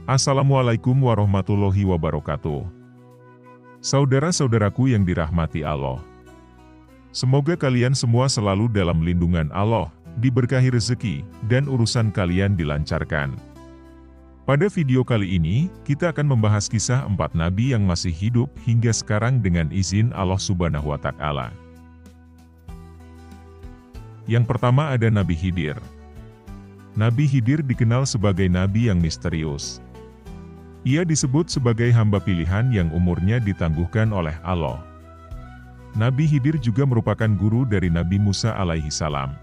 Assalamualaikum warahmatullahi wabarakatuh. Saudara-saudaraku yang dirahmati Allah. Semoga kalian semua selalu dalam lindungan Allah, diberkahi rezeki, dan urusan kalian dilancarkan. Pada video kali ini, kita akan membahas kisah 4 nabi yang masih hidup hingga sekarang dengan izin Allah Subhanahu wa Ta'ala. Yang pertama ada Nabi Khidir. Nabi Khidir dikenal sebagai nabi yang misterius. Ia disebut sebagai hamba pilihan yang umurnya ditangguhkan oleh Allah. Nabi Khidir juga merupakan guru dari Nabi Musa alaihi salam.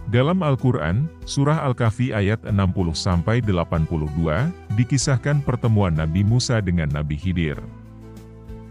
Dalam Al-Quran, Surah Al-Kahfi ayat 60-82, dikisahkan pertemuan Nabi Musa dengan Nabi Khidir.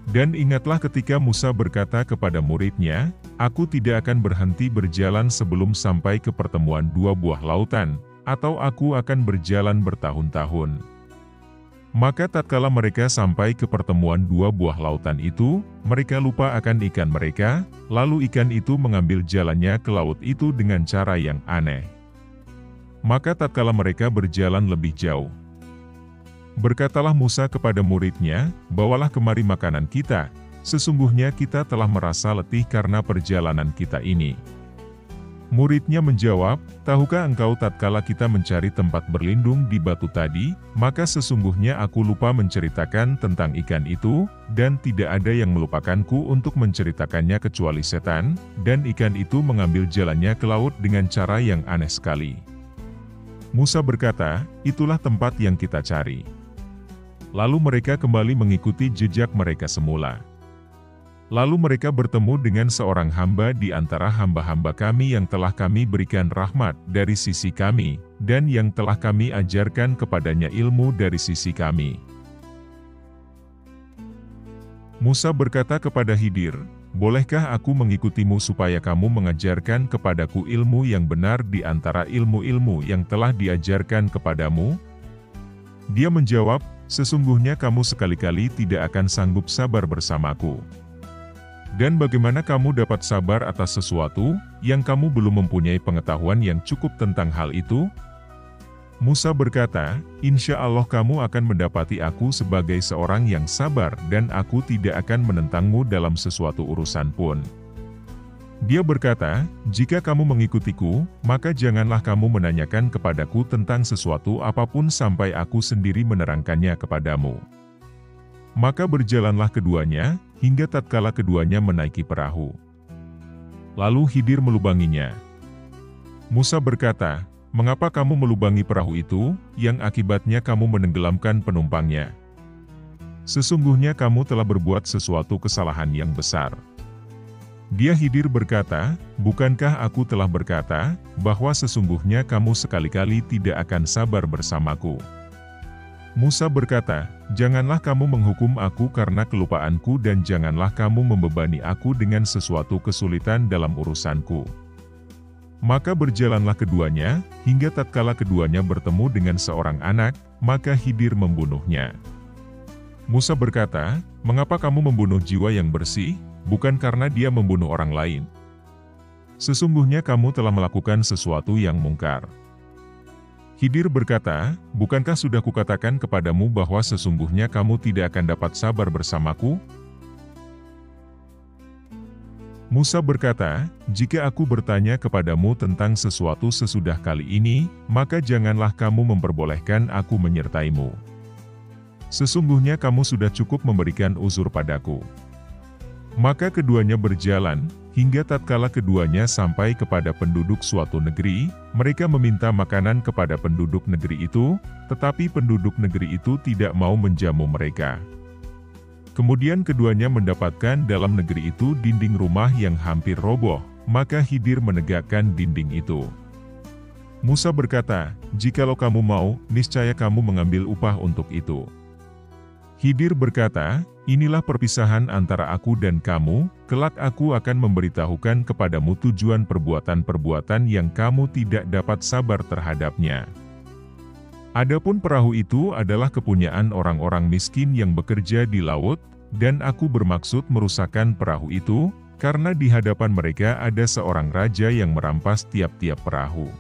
Dan ingatlah ketika Musa berkata kepada muridnya, "Aku tidak akan berhenti berjalan sebelum sampai ke pertemuan 2 buah lautan, atau aku akan berjalan bertahun-tahun." Maka tatkala mereka sampai ke pertemuan 2 buah lautan itu, mereka lupa akan ikan mereka, lalu ikan itu mengambil jalannya ke laut itu dengan cara yang aneh. Maka tatkala mereka berjalan lebih jauh, berkatalah Musa kepada muridnya, "Bawalah kemari makanan kita, sesungguhnya kita telah merasa letih karena perjalanan kita ini." Muridnya menjawab, "Tahukah engkau tatkala kita mencari tempat berlindung di batu tadi, maka sesungguhnya aku lupa menceritakan tentang ikan itu, dan tidak ada yang melupakanku untuk menceritakannya kecuali setan, dan ikan itu mengambil jalannya ke laut dengan cara yang aneh sekali." Musa berkata, "Itulah tempat yang kita cari." Lalu mereka kembali mengikuti jejak mereka semula. Lalu mereka bertemu dengan seorang hamba di antara hamba-hamba kami yang telah kami berikan rahmat dari sisi kami, dan yang telah kami ajarkan kepadanya ilmu dari sisi kami. Musa berkata kepada Khidir, "Bolehkah aku mengikutimu supaya kamu mengajarkan kepadaku ilmu yang benar di antara ilmu-ilmu yang telah diajarkan kepadamu?" Dia menjawab, "Sesungguhnya kamu sekali-kali tidak akan sanggup sabar bersamaku. Dan bagaimana kamu dapat sabar atas sesuatu, yang kamu belum mempunyai pengetahuan yang cukup tentang hal itu?" Musa berkata, "Insya Allah kamu akan mendapati aku sebagai seorang yang sabar dan aku tidak akan menentangmu dalam sesuatu urusan pun." Dia berkata, "Jika kamu mengikutiku, maka janganlah kamu menanyakan kepadaku tentang sesuatu apapun sampai aku sendiri menerangkannya kepadamu." Maka berjalanlah keduanya, hingga tatkala keduanya menaiki perahu. Lalu Khidir melubanginya. Musa berkata, "Mengapa kamu melubangi perahu itu, yang akibatnya kamu menenggelamkan penumpangnya? Sesungguhnya kamu telah berbuat sesuatu kesalahan yang besar." Dia Khidir berkata, "Bukankah aku telah berkata, bahwa sesungguhnya kamu sekali-kali tidak akan sabar bersamaku?" Musa berkata, "Janganlah kamu menghukum aku karena kelupaanku dan janganlah kamu membebani aku dengan sesuatu kesulitan dalam urusanku." Maka berjalanlah keduanya, hingga tatkala keduanya bertemu dengan seorang anak, maka Khidir membunuhnya. Musa berkata, "Mengapa kamu membunuh jiwa yang bersih, bukan karena dia membunuh orang lain? Sesungguhnya kamu telah melakukan sesuatu yang mungkar." Khidir berkata, "Bukankah sudah kukatakan kepadamu bahwa sesungguhnya kamu tidak akan dapat sabar bersamaku?" Musa berkata, "Jika aku bertanya kepadamu tentang sesuatu sesudah kali ini, maka janganlah kamu memperbolehkan aku menyertaimu. Sesungguhnya kamu sudah cukup memberikan uzur padaku." Maka keduanya berjalan, hingga tatkala keduanya sampai kepada penduduk suatu negeri, mereka meminta makanan kepada penduduk negeri itu, tetapi penduduk negeri itu tidak mau menjamu mereka. Kemudian keduanya mendapatkan dalam negeri itu dinding rumah yang hampir roboh, maka Khidir menegakkan dinding itu. Musa berkata, "Jikalau kamu mau, niscaya kamu mengambil upah untuk itu." Khidir berkata, "Inilah perpisahan antara aku dan kamu, kelak aku akan memberitahukan kepadamu tujuan perbuatan-perbuatan yang kamu tidak dapat sabar terhadapnya. Adapun perahu itu adalah kepunyaan orang-orang miskin yang bekerja di laut, dan aku bermaksud merusakkan perahu itu, karena di hadapan mereka ada seorang raja yang merampas tiap-tiap perahu."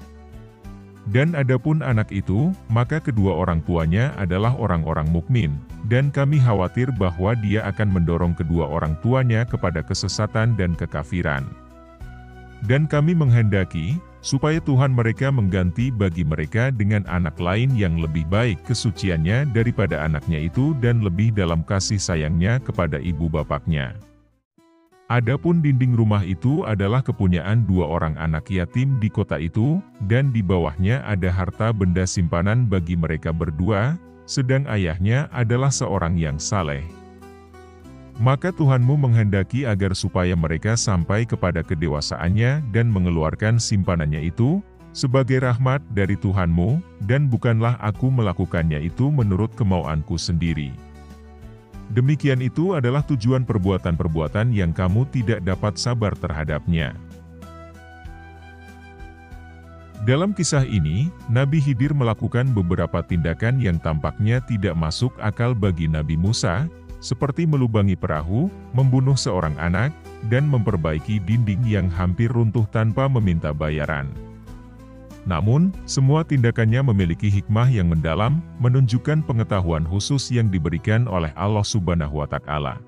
Dan adapun anak itu, maka kedua orang tuanya adalah orang-orang mukmin, dan kami khawatir bahwa dia akan mendorong kedua orang tuanya kepada kesesatan dan kekafiran. Dan kami menghendaki, supaya Tuhan mereka mengganti bagi mereka dengan anak lain yang lebih baik kesuciannya daripada anaknya itu dan lebih dalam kasih sayangnya kepada ibu bapaknya. Adapun dinding rumah itu adalah kepunyaan dua orang anak yatim di kota itu, dan di bawahnya ada harta benda simpanan bagi mereka berdua, sedang ayahnya adalah seorang yang saleh. Maka Tuhanmu menghendaki agar supaya mereka sampai kepada kedewasaannya dan mengeluarkan simpanannya itu, sebagai rahmat dari Tuhanmu, dan bukanlah aku melakukannya itu menurut kemauanku sendiri. Demikian itu adalah tujuan perbuatan-perbuatan yang kamu tidak dapat sabar terhadapnya. Dalam kisah ini, Nabi Khidir melakukan beberapa tindakan yang tampaknya tidak masuk akal bagi Nabi Musa, seperti melubangi perahu, membunuh seorang anak, dan memperbaiki dinding yang hampir runtuh tanpa meminta bayaran. Namun, semua tindakannya memiliki hikmah yang mendalam, menunjukkan pengetahuan khusus yang diberikan oleh Allah Subhanahu wa Ta'ala.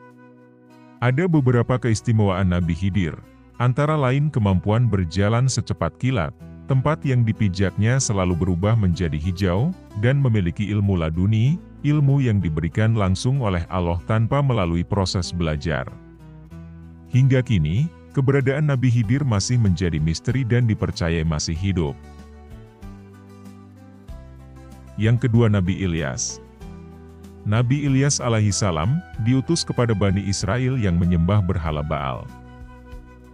Ada beberapa keistimewaan Nabi Khidir, antara lain kemampuan berjalan secepat kilat, tempat yang dipijaknya selalu berubah menjadi hijau, dan memiliki ilmu laduni, ilmu yang diberikan langsung oleh Allah tanpa melalui proses belajar. Hingga kini, keberadaan Nabi Khidir masih menjadi misteri dan dipercaya masih hidup. Yang kedua, Nabi Ilyas. Nabi Ilyas alaihissalam diutus kepada Bani Israel yang menyembah berhala Baal.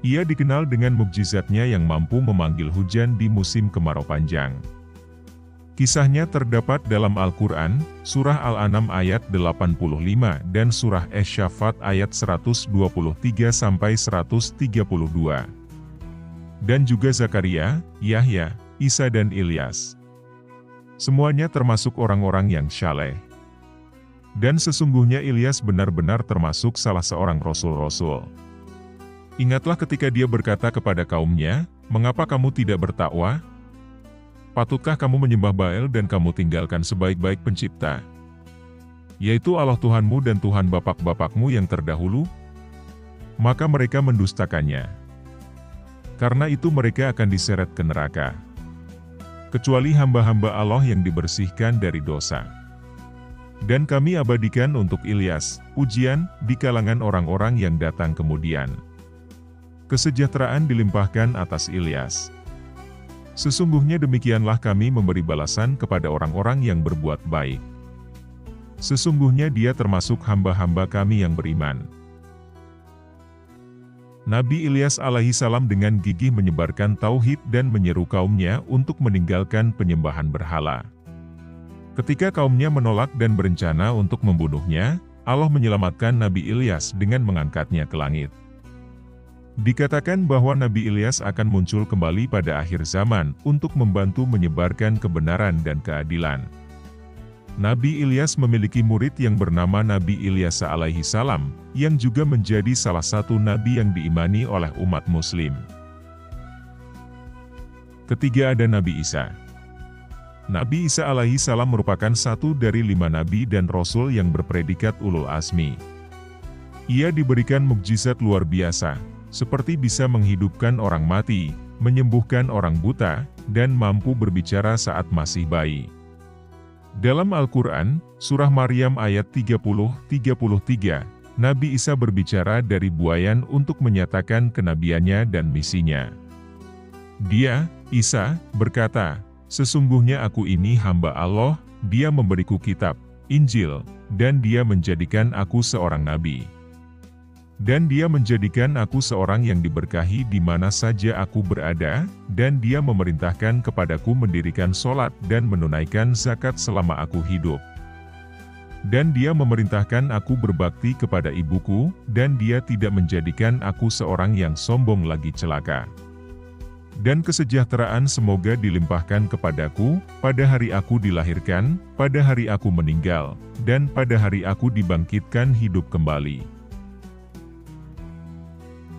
Ia dikenal dengan mukjizatnya yang mampu memanggil hujan di musim kemarau panjang. Kisahnya terdapat dalam Al-Quran, Surah Al-An'am ayat 85 dan Surah Asy-Syaffat ayat 123-132. Dan juga Zakaria, Yahya, Isa dan Ilyas. Semuanya termasuk orang-orang yang saleh. Dan sesungguhnya Ilyas benar-benar termasuk salah seorang rasul-rasul. Ingatlah ketika dia berkata kepada kaumnya, "Mengapa kamu tidak bertakwa? Patutkah kamu menyembah Baal dan kamu tinggalkan sebaik-baik pencipta, yaitu Allah Tuhanmu dan Tuhan bapak-bapakmu yang terdahulu?" Maka mereka mendustakannya. Karena itu mereka akan diseret ke neraka. Kecuali hamba-hamba Allah yang dibersihkan dari dosa. Dan kami abadikan untuk Ilyas, ujian, di kalangan orang-orang yang datang kemudian. Kesejahteraan dilimpahkan atas Ilyas. Sesungguhnya demikianlah kami memberi balasan kepada orang-orang yang berbuat baik. Sesungguhnya dia termasuk hamba-hamba kami yang beriman. Nabi Ilyas alaihissalam dengan gigih menyebarkan tauhid dan menyeru kaumnya untuk meninggalkan penyembahan berhala. Ketika kaumnya menolak dan berencana untuk membunuhnya, Allah menyelamatkan Nabi Ilyas dengan mengangkatnya ke langit. Dikatakan bahwa Nabi Ilyas akan muncul kembali pada akhir zaman untuk membantu menyebarkan kebenaran dan keadilan. Nabi Ilyas memiliki murid yang bernama Nabi Ilyas alaihissalam, yang juga menjadi salah satu nabi yang diimani oleh umat muslim. Ketiga, ada Nabi Isa. Nabi Isa alaihissalam merupakan satu dari 5 nabi dan rasul yang berpredikat ulul azmi. Ia diberikan mukjizat luar biasa, seperti bisa menghidupkan orang mati, menyembuhkan orang buta, dan mampu berbicara saat masih bayi. Dalam Al-Quran, Surah Maryam ayat 30-33, Nabi Isa berbicara dari buayan untuk menyatakan kenabiannya dan misinya. Dia, Isa, berkata, "Sesungguhnya aku ini hamba Allah, Dia memberiku kitab, Injil, dan Dia menjadikan aku seorang nabi. Dan Dia menjadikan aku seorang yang diberkahi di mana saja aku berada, dan Dia memerintahkan kepadaku mendirikan sholat dan menunaikan zakat selama aku hidup. Dan Dia memerintahkan aku berbakti kepada ibuku, dan Dia tidak menjadikan aku seorang yang sombong lagi celaka. Dan kesejahteraan semoga dilimpahkan kepadaku, pada hari aku dilahirkan, pada hari aku meninggal, dan pada hari aku dibangkitkan hidup kembali."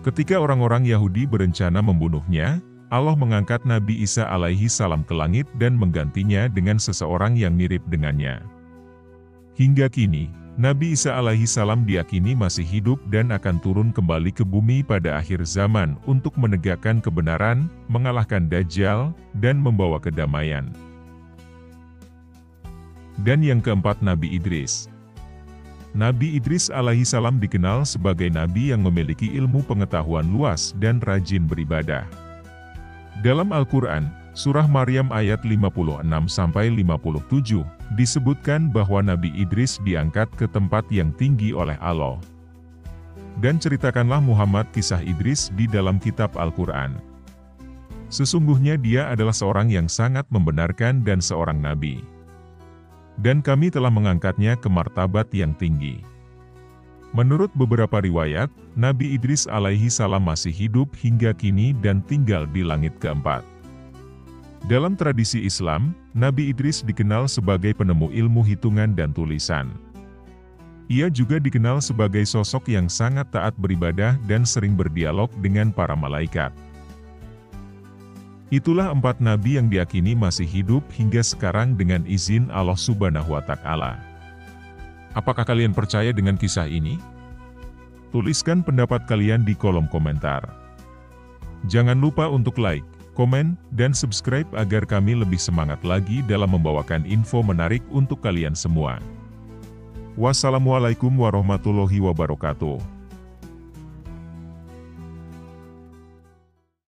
Ketika orang-orang Yahudi berencana membunuhnya, Allah mengangkat Nabi Isa alaihi salam ke langit dan menggantinya dengan seseorang yang mirip dengannya. Hingga kini, Nabi Isa alaihi salam diyakini masih hidup dan akan turun kembali ke bumi pada akhir zaman untuk menegakkan kebenaran, mengalahkan Dajjal, dan membawa kedamaian. Dan yang keempat, Nabi Idris. Nabi Idris alaihi salam dikenal sebagai nabi yang memiliki ilmu pengetahuan luas dan rajin beribadah. Dalam Al-Quran, Surah Maryam ayat 56-57, disebutkan bahwa Nabi Idris diangkat ke tempat yang tinggi oleh Allah. Dan ceritakanlah Muhammad kisah Idris di dalam kitab Al-Quran. Sesungguhnya dia adalah seorang yang sangat membenarkan dan seorang nabi. Dan kami telah mengangkatnya ke martabat yang tinggi. Menurut beberapa riwayat, Nabi Idris alaihi salam masih hidup hingga kini dan tinggal di langit keempat. Dalam tradisi Islam, Nabi Idris dikenal sebagai penemu ilmu hitungan dan tulisan. Ia juga dikenal sebagai sosok yang sangat taat beribadah dan sering berdialog dengan para malaikat. Itulah 4 nabi yang diyakini masih hidup hingga sekarang dengan izin Allah Subhanahu wa Ta'ala. Apakah kalian percaya dengan kisah ini? Tuliskan pendapat kalian di kolom komentar. Jangan lupa untuk like, komen, dan subscribe agar kami lebih semangat lagi dalam membawakan info menarik untuk kalian semua. Wassalamualaikum warahmatullahi wabarakatuh.